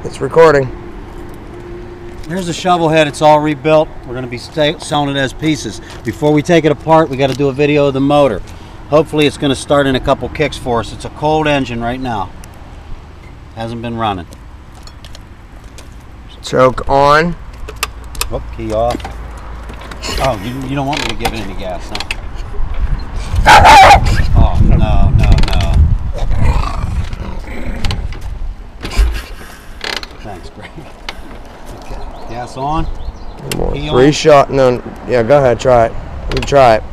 It's recording. Here's the Shovelhead. It's all rebuilt. We're going to be selling it as pieces. Before we take it apart, we got to do a video of the motor. Hopefully it's going to start in a couple kicks for us. It's a cold engine right now. Hasn't been running. Choke on. Oh, key off. Oh, you don't want me to give it any gas, huh? Oh, no. Thanks, Greg. Okay, gas on. Three shot. No, yeah, go ahead, try it. You can try it.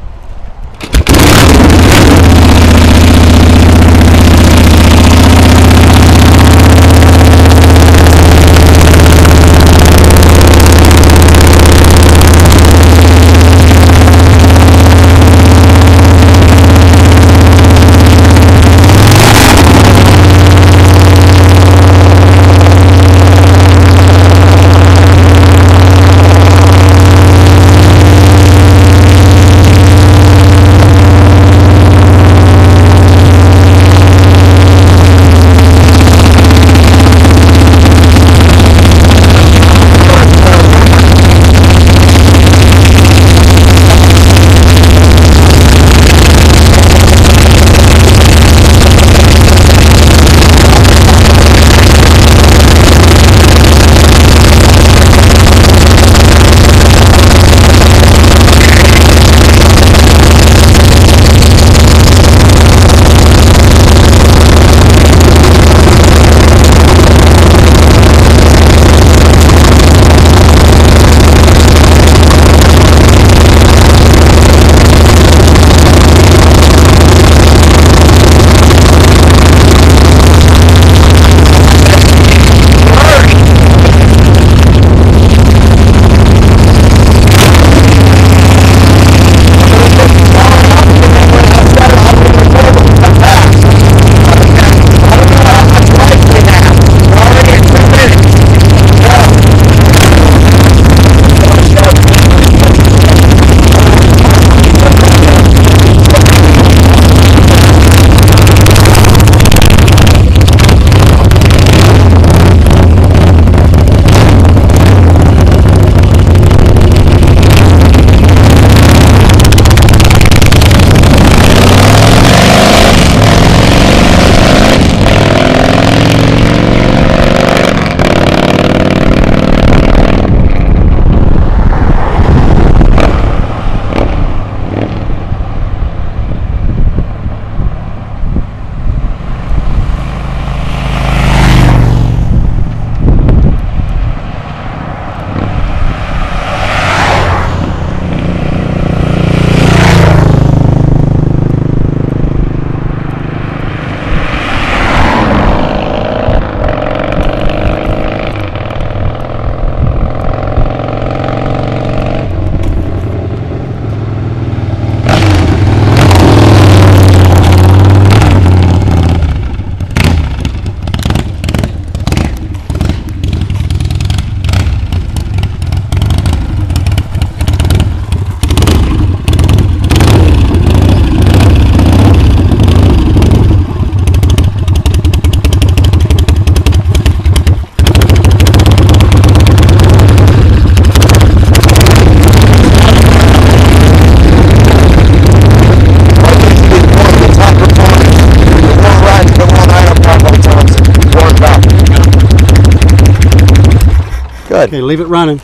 Good. Okay, leave it running.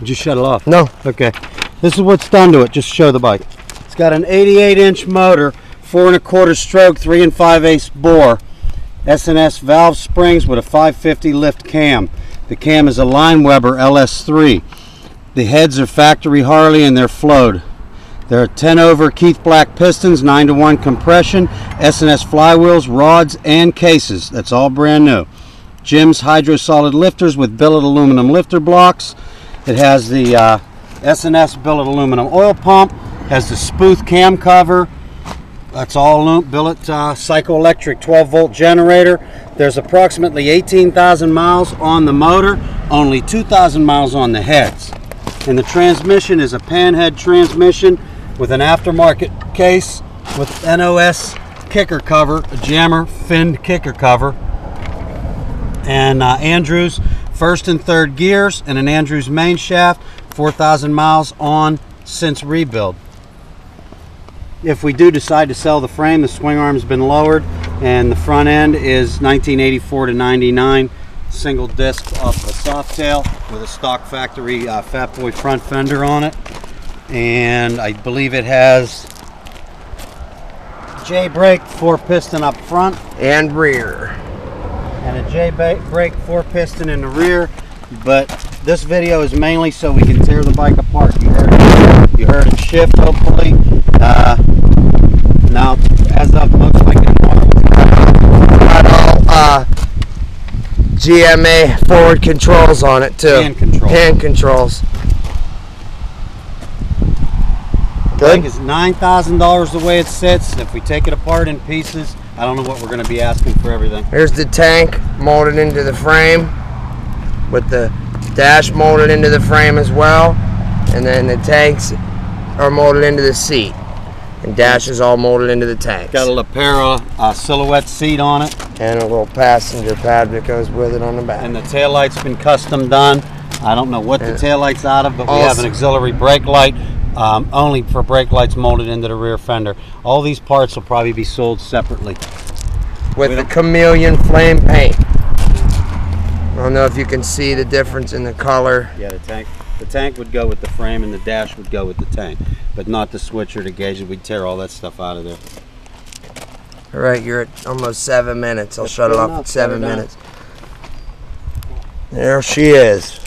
Just shut it off. No. Okay. This is what's done to it. Just show the bike. It's got an 88-inch motor, 4 1/4 stroke, 3 5/8 bore, S&S valve springs with a 550 lift cam. The cam is a Lineweber LS3. The heads are factory Harley and they're flowed. There are 10 over Keith Black pistons, 9-to-1 compression, S&S flywheels, rods, and cases. That's all brand new. Jim's hydro solid lifters with billet aluminum lifter blocks. It has the S&S billet aluminum oil pump. Has the Spooth cam cover. That's all billet psychoelectric 12-volt generator. There's approximately 18,000 miles on the motor, only 2,000 miles on the heads. And the transmission is a panhead transmission with an aftermarket case with NOS kicker cover, a jammer finned kicker cover. And Andrews first and third gears, and an Andrews main shaft, 4,000 miles on since rebuild. If we do decide to sell the frame, the swing arm's been lowered, and the front end is 1984 to 99 single disc off a Softail with a stock factory Fat Boy front fender on it. And I believe it has J-brake 4-piston up front and rear, and a J-brake 4-piston in the rear. But this video is mainly so we can tear the bike apart. You heard it shift, hopefully. Now, as of looks like it got all GMA forward controls on it too. Hand controls. The bike is $9,000 the way it sits. If we take it apart in pieces, I don't know what we're going to be asking for everything. Here's the tank molded into the frame, with the dash molded into the frame as well, and then the tanks are molded into the seat, and dash is all molded into the tanks. Got a Lapera silhouette seat on it, and a little passenger pad that goes with it on the back. and the taillight's been custom done. I don't know what the taillight's out of, but we have an auxiliary brake light, only for brake lights molded into the rear fender. All these parts will probably be sold separately. With the chameleon flame paint. I don't know if you can see the difference in the color. Yeah, the tank would go with the frame, and the dash would go with the tank, but not the switcher, the gauge. We'd tear all that stuff out of there. All right, you're at almost 7 minutes. I'll shut it off at 7 minutes. There she is.